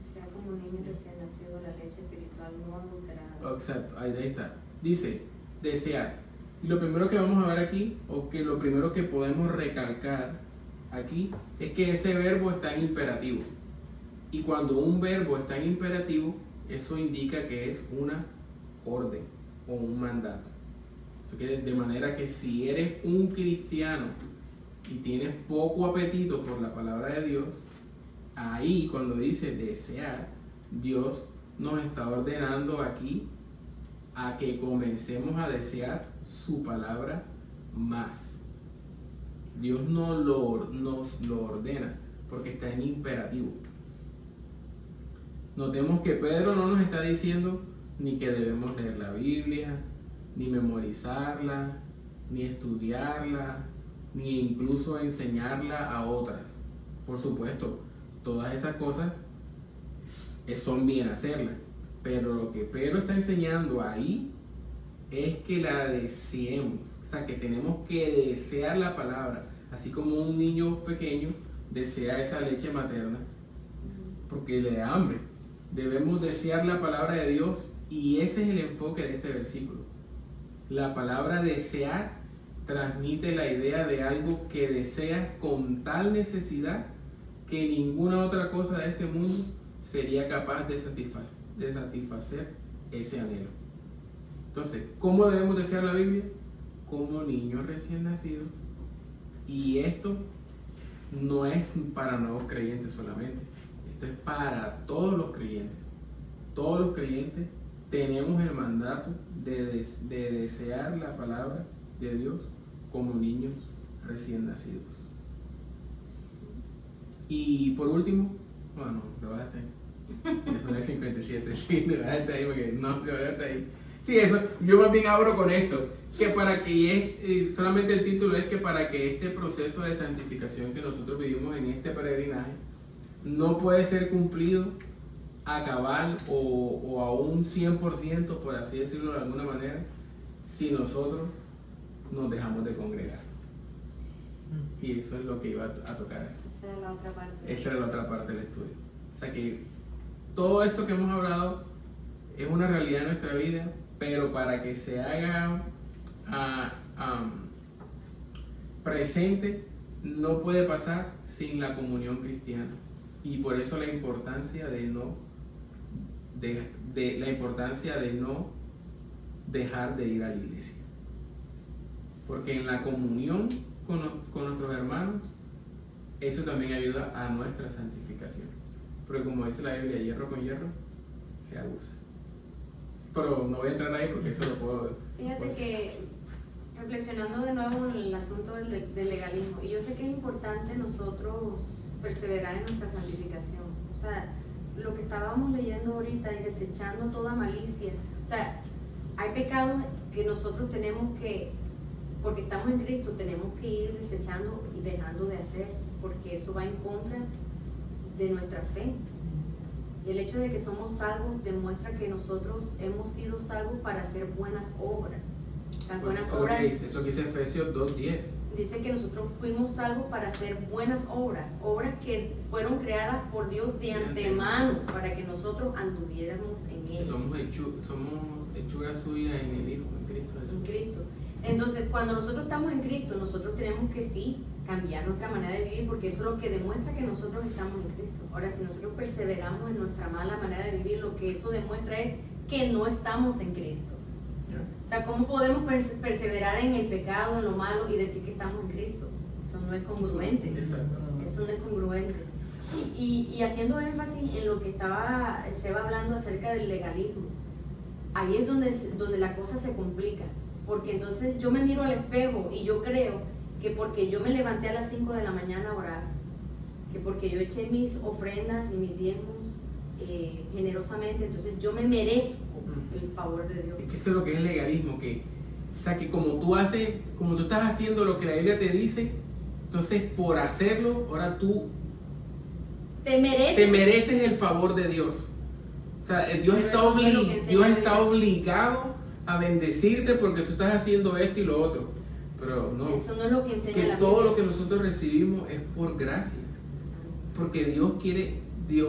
Sea como un niño recién nacido, la leche espiritual no adulterada. Exacto, ahí está. Dice, desear. Y lo primero que vamos a ver aquí, o que lo primero que podemos recalcar aquí, es que ese verbo está en imperativo. Y cuando un verbo está en imperativo, eso indica que es una orden o un mandato. Eso quiere decir, de manera que si eres un cristiano y tienes poco apetito por la palabra de Dios, ahí cuando dice desear, Dios nos está ordenando aquí a que comencemos a desear su palabra más. Dios nos lo ordena porque está en imperativo. Notemos que Pedro no nos está diciendo ni que debemos leer la Biblia, ni memorizarla, ni estudiarla, ni incluso enseñarla a otras. Por supuesto, todas esas cosas son bien hacerlas, pero lo que Pedro está enseñando ahí es que la deseemos, o sea, que tenemos que desear la palabra, así como un niño pequeño desea esa leche materna porque le da hambre. Debemos desear la palabra de Dios, y ese es el enfoque de este versículo. La palabra desear transmite la idea de algo que deseas con tal necesidad que ninguna otra cosa de este mundo sería capaz de satisfacer ese anhelo. Entonces, ¿cómo debemos desear la Biblia? Como niños recién nacidos. Y esto no es para nuevos creyentes solamente. Esto es para todos los creyentes. Todos los creyentes tenemos el mandato de desear la palabra de Dios como niños recién nacidos. Y por último, bueno, te vas hasta ahí. Eso no es 57, sí, te vas hasta ahí porque no te vas hasta ahí. Sí, eso, yo más bien abro con esto, que para que solamente el título es que para que este proceso de santificación que nosotros vivimos en este peregrinaje no puede ser cumplido a cabal o a un 100%, por así decirlo de alguna manera, si nosotros nos dejamos de congregar. Y eso es lo que iba a tocar. Esa era la otra parte. Esa era la otra parte del estudio. O sea que todo esto que hemos hablado es una realidad en nuestra vida, pero para que se haga presente no puede pasar sin la comunión cristiana. Y por eso la importancia de no dejar de ir a la iglesia. Porque en la comunión con nuestros hermanos eso también ayuda a nuestra santificación. Porque como dice la Biblia, hierro con hierro se abusa. Pero no voy a entrar ahí porque eso lo puedo... Fíjate que reflexionando de nuevo en el asunto del legalismo, y yo sé que es importante nosotros perseverar en nuestra santificación. O sea, lo que estábamos leyendo ahorita y desechando toda malicia. O sea, hay pecados que nosotros tenemos que, porque estamos en Cristo, tenemos que ir desechando y dejando de hacer, porque eso va en contra de nuestra fe. Y el hecho de que somos salvos demuestra que nosotros hemos sido salvos para hacer buenas obras. Las buenas obras, eso que dice Efesios 2:10. dice que nosotros fuimos salvos para hacer buenas obras, obras que fueron creadas por Dios de antemano para que nosotros anduviéramos en Él. Somos hechura suya en el Hijo, en Cristo Jesús. En Cristo. Entonces, cuando nosotros estamos en Cristo, nosotros tenemos que sí cambiar nuestra manera de vivir, porque eso es lo que demuestra que nosotros estamos en Cristo. Ahora, si nosotros perseveramos en nuestra mala manera de vivir, lo que eso demuestra es que no estamos en Cristo. O sea, ¿cómo podemos perseverar en el pecado, en lo malo y decir que estamos en Cristo? Eso no es congruente. Exacto. Eso no es congruente. Y haciendo énfasis en lo que estaba Seba hablando acerca del legalismo, ahí es donde la cosa se complica. Porque entonces yo me miro al espejo y yo creo que porque yo me levanté a las 5 de la mañana a orar, que porque yo eché mis ofrendas y mis diezmos generosamente, entonces yo me merezco el favor de Dios. Es que eso es lo que es el legalismo, o sea, que como tú estás haciendo lo que la Biblia te dice, entonces por hacerlo, ahora tú te mereces el favor de Dios. O sea, Dios está obligado a bendecirte porque tú estás haciendo esto y lo otro. Pero no, eso no es lo que enseña que la todo Biblia. lo que nosotros recibimos es por gracia. Porque Dios quiere,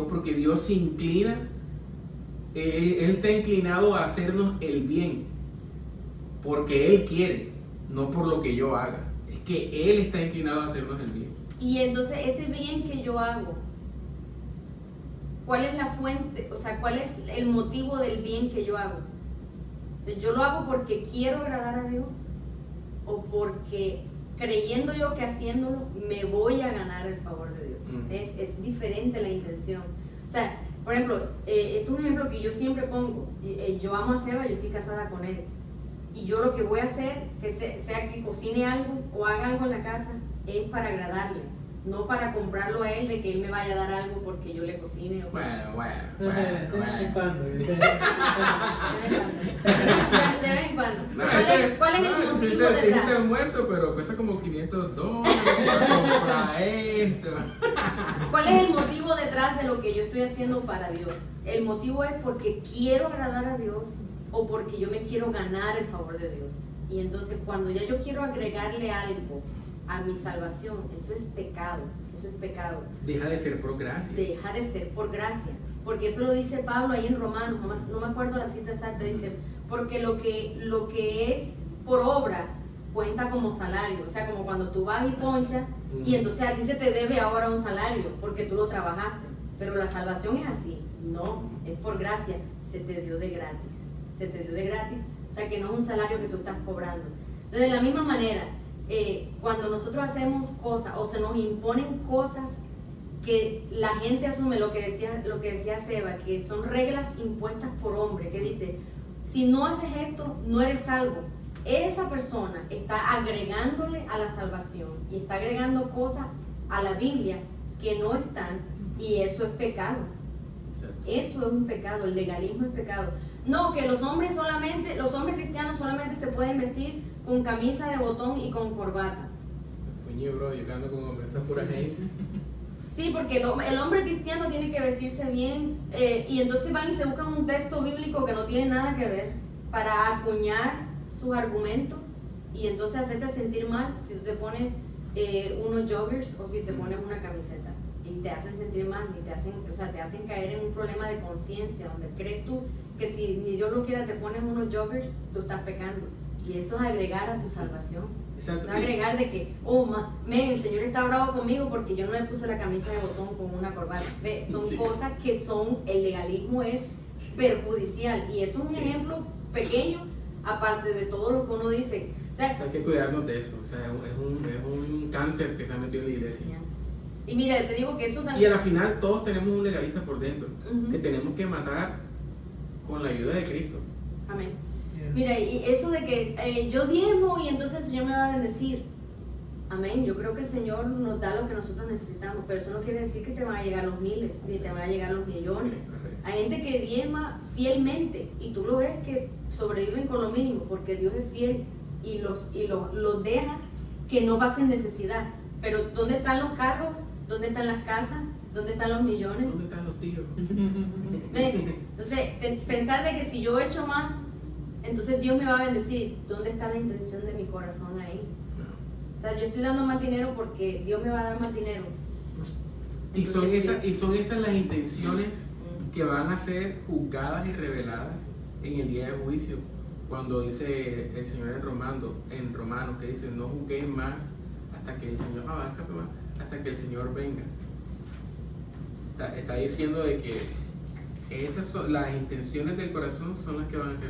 porque Dios se inclina, Él está inclinado a hacernos el bien. Porque Él quiere, no por lo que yo haga. Es que Él está inclinado a hacernos el bien. Y entonces ese bien que yo hago, ¿cuál es la fuente? O sea, ¿cuál es el motivo del bien que yo hago? ¿Yo lo hago porque quiero agradar a Dios? ¿O porque creyendo yo que haciéndolo me voy a ganar el favor de Dios? Es diferente la intención. O sea, por ejemplo, este es un ejemplo que yo siempre pongo. Yo amo a Seba, yo estoy casada con él. Y yo lo que voy a hacer, que sea que cocine algo o haga algo en la casa, es para agradarle. No para comprarlo a él, de que él me vaya a dar algo porque yo le cocine. O Bueno. De vez en cuando. De vez en cuando. ¿Cuál es el motivo Hiciste detrás? almuerzo, pero cuesta como $500 para comprar esto. ¿Cuál es el motivo detrás de lo que yo estoy haciendo para Dios? El motivo es porque quiero agradar a Dios o porque yo me quiero ganar el favor de Dios. Y entonces cuando ya yo quiero agregarle algo a mi salvación, eso es pecado, eso es pecado. Deja de ser por gracia. Deja de ser por gracia, porque eso lo dice Pablo ahí en Romanos, no me acuerdo la cita exacta, dice, porque lo que es por obra cuenta como salario, o sea, como cuando tú vas y ponchas y entonces a ti se te debe ahora un salario porque tú lo trabajaste, pero la salvación es así, no, es por gracia, se te dio de gratis, o sea que no es un salario que tú estás cobrando. Entonces, de la misma manera, cuando nosotros hacemos cosas o se nos imponen cosas que la gente asume, lo que decía Seba, que son reglas impuestas por hombre, que dice, si no haces esto, no eres salvo. Esa persona está agregándole a la salvación y está agregando cosas a la Biblia que no están, y eso es pecado. Exacto. Eso es un pecado, el legalismo es pecado. No, que los hombres cristianos solamente se pueden vestir con camisa de botón y con corbata. Fuñe, bro, yo ando con esas puras hates. Sí, porque el hombre cristiano tiene que vestirse bien, y entonces van y se buscan un texto bíblico que no tiene nada que ver para acuñar sus argumentos y entonces hacerte sentir mal si tú te pones unos joggers o si te pones una camiseta, y te hacen sentir mal y te hacen caer en un problema de conciencia donde crees tú que si ni Dios lo quiera te pones unos joggers, tú estás pecando, y eso es agregar a tu salvación. Exacto. Eso es agregar de que, el Señor está bravo conmigo porque yo no me puse la camisa de botón con una corbata. Son cosas que el legalismo es perjudicial, y eso es un ejemplo pequeño aparte de todo lo que uno dice. Hay que cuidarnos de eso, o sea, es un cáncer que se ha metido en la iglesia. Y mira, te digo que eso Y también... a la final todos tenemos un legalista por dentro, Ujú. que tenemos que matar con la ayuda de Cristo. Amén. Yeah. Mira, y eso de que yo diezmo y entonces el Señor me va a bendecir. Amén. Yo creo que el Señor nos da lo que nosotros necesitamos, pero eso no quiere decir que te van a llegar los miles, ni te van a llegar los millones. Hay gente que diezma fielmente y tú lo ves que sobreviven con lo mínimo porque Dios es fiel y los deja que no pasen necesidad. Pero ¿dónde están los carros? ¿Dónde están las casas? ¿Dónde están los millones? ¿Dónde están los tíos? ¿Ven? Entonces, pensar de que si yo echo más, entonces Dios me va a bendecir. ¿Dónde está la intención de mi corazón ahí? O sea, yo estoy dando más dinero porque Dios me va a dar más dinero. Y son, Entonces, esas las intenciones que van a ser juzgadas y reveladas en el día de juicio. Cuando dice el Señor en Romanos, que dice, no juzguéis más hasta que el Señor, hasta que el Señor venga. Está diciendo de que esas son, las intenciones del corazón son las que van a ser